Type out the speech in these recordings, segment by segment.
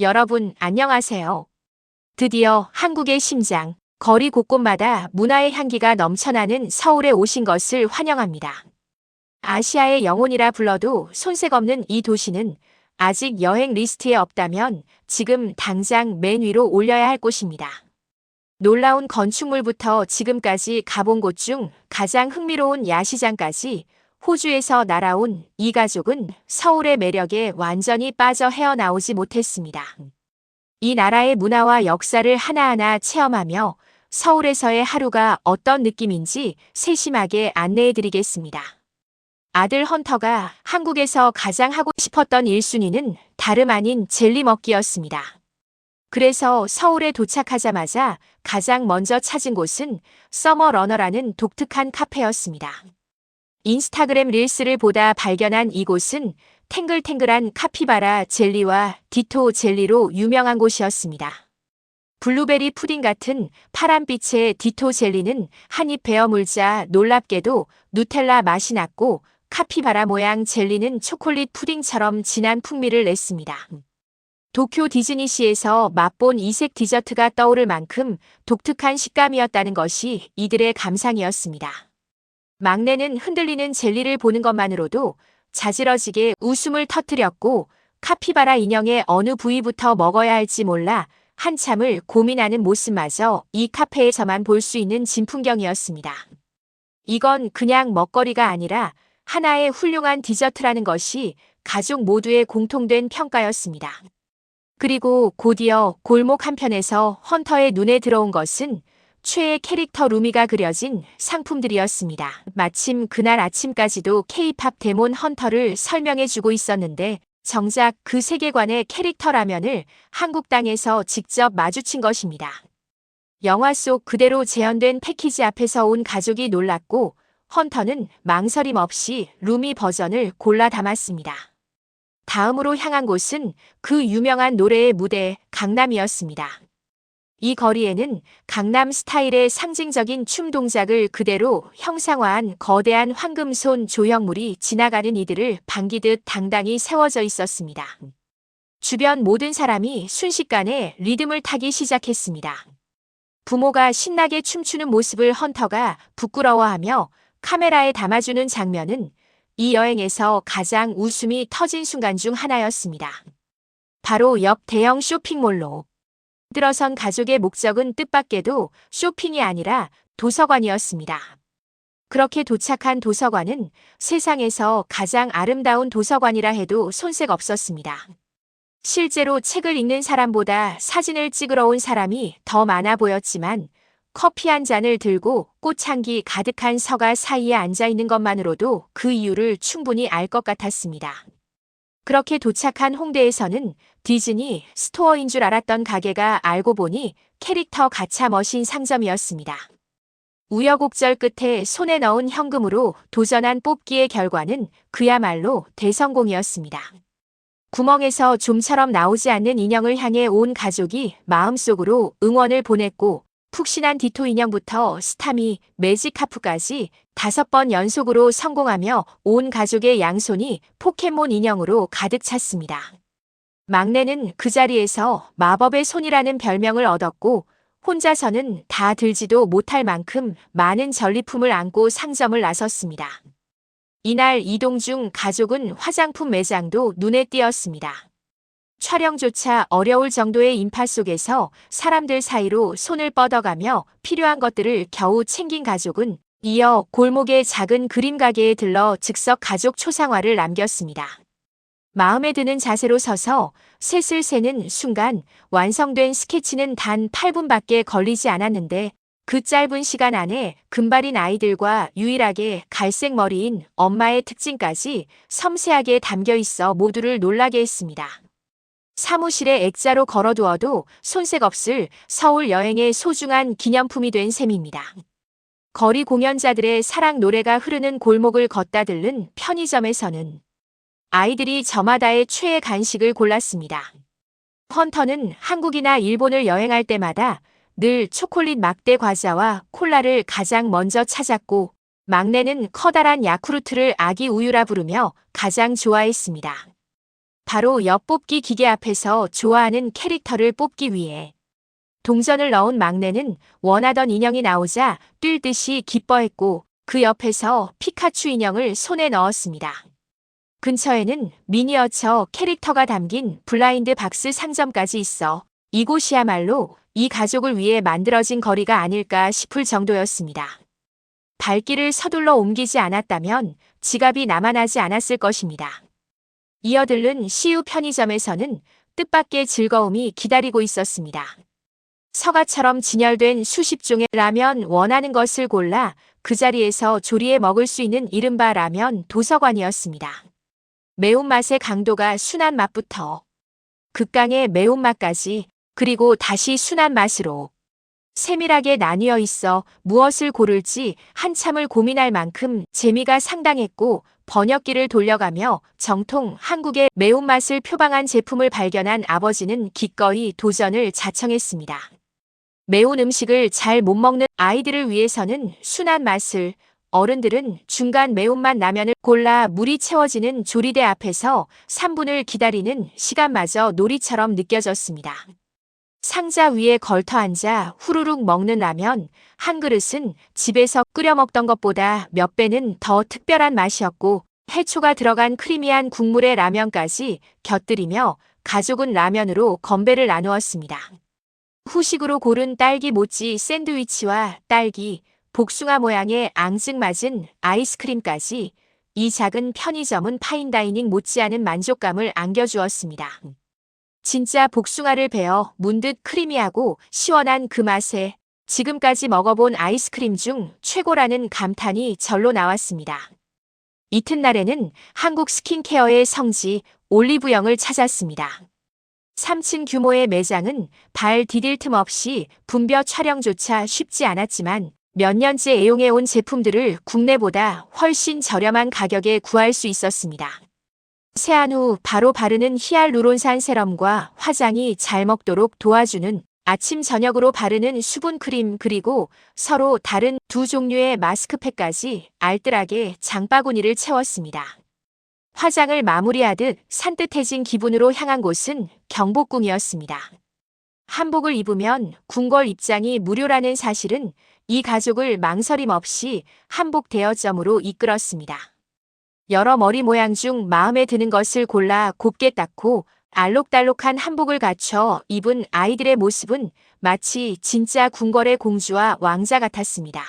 여러분, 안녕하세요. 드디어 한국의 심장, 거리 곳곳마다 문화의 향기가 넘쳐나는 서울에 오신 것을 환영합니다. 아시아의 영혼이라 불러도 손색 없는 이 도시는 아직 여행 리스트에 없다면 지금 당장 맨 위로 올려야 할 곳입니다. 놀라운 건축물부터 지금까지 가본 곳 중 가장 흥미로운 야시장까지 호주에서 날아온 이 가족은 서울의 매력에 완전히 빠져 헤어나오지 못했습니다. 이 나라의 문화와 역사를 하나하나 체험하며 서울에서의 하루가 어떤 느낌인지 세심하게 안내해 드리겠습니다. 아들 헌터가 한국에서 가장 하고 싶었던 1순위는 다름 아닌 젤리 먹기였습니다. 그래서 서울에 도착하자마자 가장 먼저 찾은 곳은 서머러너라는 독특한 카페였습니다. 인스타그램 릴스를 보다 발견한 이곳은 탱글탱글한 카피바라 젤리와 디토 젤리로 유명한 곳이었습니다. 블루베리 푸딩 같은 파란빛의 디토 젤리는 한입 베어 물자 놀랍게도 누텔라 맛이 났고, 카피바라 모양 젤리는 초콜릿 푸딩처럼 진한 풍미를 냈습니다. 도쿄 디즈니시에서 맛본 이색 디저트가 떠오를 만큼 독특한 식감이었다는 것이 이들의 감상이었습니다. 막내는 흔들리는 젤리를 보는 것만으로도 자지러지게 웃음을 터뜨렸고, 카피바라 인형의 어느 부위부터 먹어야 할지 몰라 한참을 고민하는 모습마저 이 카페에서만 볼 수 있는 진풍경이었습니다. 이건 그냥 먹거리가 아니라 하나의 훌륭한 디저트라는 것이 가족 모두의 공통된 평가였습니다. 그리고 곧이어 골목 한편에서 헌터의 눈에 들어온 것은 최애 캐릭터 루미가 그려진 상품들이었습니다. 마침 그날 아침까지도 K-팝 데몬 헌터를 설명해주고 있었는데 정작 그 세계관의 캐릭터라면을 한국 땅에서 직접 마주친 것입니다. 영화 속 그대로 재현된 패키지 앞에서 온 가족이 놀랐고, 헌터는 망설임 없이 루미 버전을 골라 담았습니다. 다음으로 향한 곳은 그 유명한 노래의 무대 강남이었습니다. 이 거리에는 강남 스타일의 상징적인 춤 동작을 그대로 형상화한 거대한 황금손 조형물이 지나가는 이들을 반기듯 당당히 세워져 있었습니다. 주변 모든 사람이 순식간에 리듬을 타기 시작했습니다. 부모가 신나게 춤추는 모습을 헌터가 부끄러워하며 카메라에 담아주는 장면은 이 여행에서 가장 웃음이 터진 순간 중 하나였습니다. 바로 옆 대형 쇼핑몰로 들어선 가족의 목적은 뜻밖에도 쇼핑이 아니라 도서관이었습니다. 그렇게 도착한 도서관은 세상에서 가장 아름다운 도서관이라 해도 손색 없었습니다. 실제로 책을 읽는 사람보다 사진을 찍으러 온 사람이 더 많아 보였지만, 커피 한 잔을 들고 꽃향기 가득한 서가 사이에 앉아 있는 것만으로도 그 이유를 충분히 알 것 같았습니다. 그렇게 도착한 홍대에서는 디즈니 스토어인 줄 알았던 가게가 알고 보니 캐릭터 가차 머신 상점이었습니다. 우여곡절 끝에 손에 넣은 현금으로 도전한 뽑기의 결과는 그야말로 대성공이었습니다. 구멍에서 좀처럼 나오지 않는 인형을 향해 온 가족이 마음속으로 응원을 보냈고, 푹신한 디토 인형부터 스타미, 매직하프까지 5번 연속으로 성공하며 온 가족의 양손이 포켓몬 인형으로 가득 찼습니다. 막내는 그 자리에서 마법의 손이라는 별명을 얻었고, 혼자서는 다 들지도 못할 만큼 많은 전리품을 안고 상점을 나섰습니다. 이날 이동 중 가족은 화장품 매장도 눈에 띄었습니다. 촬영조차 어려울 정도의 인파 속에서 사람들 사이로 손을 뻗어가며 필요한 것들을 겨우 챙긴 가족은 이어 골목의 작은 그림 가게에 들러 즉석 가족 초상화를 남겼습니다. 마음에 드는 자세로 서서 셋을 세는 순간 완성된 스케치는 단 8분밖에 걸리지 않았는데, 그 짧은 시간 안에 금발인 아이들과 유일하게 갈색 머리인 엄마의 특징까지 섬세하게 담겨 있어 모두를 놀라게 했습니다. 사무실에 액자로 걸어두어도 손색 없을 서울 여행의 소중한 기념품이 된 셈입니다. 거리 공연자들의 사랑 노래가 흐르는 골목을 걷다 들른 편의점에서는 아이들이 저마다의 최애 간식을 골랐습니다. 헌터는 한국이나 일본을 여행할 때마다 늘 초콜릿 막대 과자와 콜라를 가장 먼저 찾았고, 막내는 커다란 야쿠르트를 아기 우유라 부르며 가장 좋아했습니다. 바로 옆 뽑기 기계 앞에서 좋아하는 캐릭터를 뽑기 위해. 동전을 넣은 막내는 원하던 인형이 나오자 뛸 듯이 기뻐했고 그 옆에서 피카츄 인형을 손에 넣었습니다. 근처에는 미니어처 캐릭터가 담긴 블라인드 박스 상점까지 있어 이곳이야말로 이 가족을 위해 만들어진 거리가 아닐까 싶을 정도였습니다. 발길을 서둘러 옮기지 않았다면 지갑이 남아나지 않았을 것입니다. 이어들른 CU 편의점에서는 뜻밖의 즐거움이 기다리고 있었습니다. 서가처럼 진열된 수십 종의 라면 원하는 것을 골라 그 자리에서 조리해 먹을 수 있는 이른바 라면 도서관이었습니다. 매운맛의 강도가 순한 맛부터 극강의 매운맛까지 그리고 다시 순한 맛으로 세밀하게 나뉘어 있어 무엇을 고를지 한참을 고민할 만큼 재미가 상당했고 번역기를 돌려가며 정통 한국의 매운맛을 표방한 제품을 발견한 아버지는 기꺼이 도전을 자청했습니다. 매운 음식을 잘 못 먹는 아이들을 위해서는 순한 맛을, 어른들은 중간 매운맛 라면을 골라 물이 채워지는 조리대 앞에서 3분을 기다리는 시간마저 놀이처럼 느껴졌습니다. 상자 위에 걸터 앉아 후루룩 먹는 라면 한 그릇은 집에서 끓여 먹던 것보다 몇 배는 더 특별한 맛이었고 해초가 들어간 크리미한 국물의 라면까지 곁들이며 가족은 라면으로 건배를 나누었습니다. 후식으로 고른 딸기 모찌 샌드위치와 딸기, 복숭아 모양의 앙증맞은 아이스크림까지 이 작은 편의점은 파인다이닝 못지않은 만족감을 안겨주었습니다. 진짜 복숭아를 베어 문 듯 크리미하고 시원한 그 맛에 지금까지 먹어본 아이스크림 중 최고라는 감탄이 절로 나왔습니다. 이튿날에는 한국 스킨케어의 성지 올리브영을 찾았습니다. 3층 규모의 매장은 발 디딜 틈 없이 분벼 촬영조차 쉽지 않았지만 몇 년째 애용해온 제품들을 국내보다 훨씬 저렴한 가격에 구할 수 있었습니다. 세안 후 바로 바르는 히알루론산 세럼과 화장이 잘 먹도록 도와주는 아침 저녁으로 바르는 수분크림 그리고 서로 다른 두 종류의 마스크팩까지 알뜰하게 장바구니를 채웠습니다. 화장을 마무리하듯 산뜻해진 기분으로 향한 곳은 경복궁이었습니다. 한복을 입으면 궁궐 입장이 무료라는 사실은 이 가족을 망설임 없이 한복 대여점으로 이끌었습니다. 여러 머리 모양 중 마음에 드는 것을 골라 곱게 닦고 알록달록한 한복을 갖춰 입은 아이들의 모습은 마치 진짜 궁궐의 공주와 왕자 같았습니다.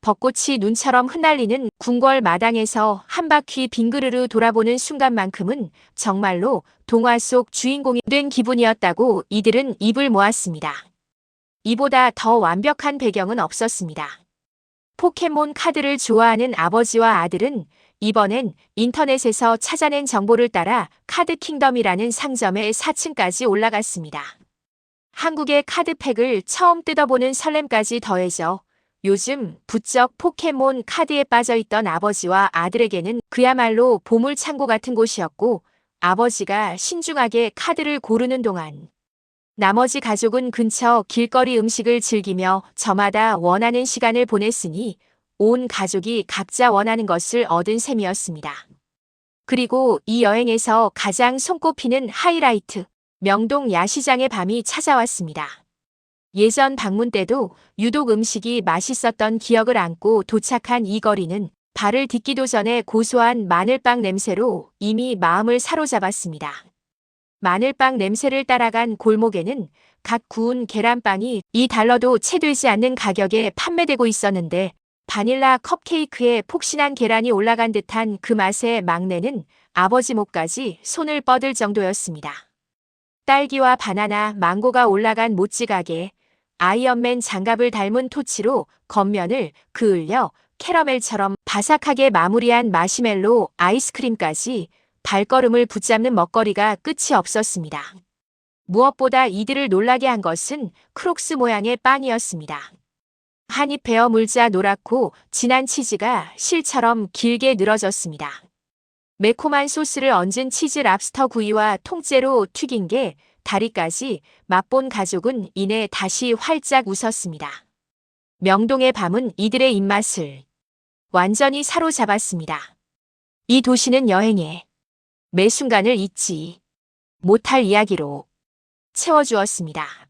벚꽃이 눈처럼 흩날리는 궁궐 마당에서 한 바퀴 빙그르르 돌아보는 순간만큼은 정말로 동화 속 주인공이 된 기분이었다고 이들은 입을 모았습니다. 이보다 더 완벽한 배경은 없었습니다. 포켓몬 카드를 좋아하는 아버지와 아들은 이번엔 인터넷에서 찾아낸 정보를 따라 카드 킹덤이라는 상점의 4층까지 올라갔습니다. 한국의 카드팩을 처음 뜯어보는 설렘까지 더해져 요즘 부쩍 포켓몬 카드에 빠져있던 아버지와 아들에게는 그야말로 보물창고 같은 곳이었고 아버지가 신중하게 카드를 고르는 동안 나머지 가족은 근처 길거리 음식을 즐기며 저마다 원하는 시간을 보냈으니 온 가족이 각자 원하는 것을 얻은 셈이었습니다. 그리고 이 여행에서 가장 손꼽히는 하이라이트, 명동 야시장의 밤이 찾아왔습니다. 예전 방문 때도 유독 음식이 맛있었던 기억을 안고 도착한 이 거리는 발을 딛기도 전에 고소한 마늘빵 냄새로 이미 마음을 사로잡았습니다. 마늘빵 냄새를 따라간 골목에는 갓 구운 계란빵이 $2도 채 되지 않는 가격에 판매되고 있었는데 바닐라 컵케이크에 폭신한 계란이 올라간 듯한 그 맛에 막내는 아버지 목까지 손을 뻗을 정도였습니다. 딸기와 바나나, 망고가 올라간 모찌 가게, 아이언맨 장갑을 닮은 토치로 겉면을 그을려 캐러멜처럼 바삭하게 마무리한 마시멜로 아이스크림까지 발걸음을 붙잡는 먹거리가 끝이 없었습니다. 무엇보다 이들을 놀라게 한 것은 크록스 모양의 빵이었습니다. 한 입 베어 물자 노랗고 진한 치즈가 실처럼 길게 늘어졌습니다. 매콤한 소스를 얹은 치즈 랍스터 구이와 통째로 튀긴 게 다리까지 맛본 가족은 이내 다시 활짝 웃었습니다. 명동의 밤은 이들의 입맛을 완전히 사로잡았습니다. 이 도시는 여행에 매 순간을 잊지 못할 이야기로 채워주었습니다.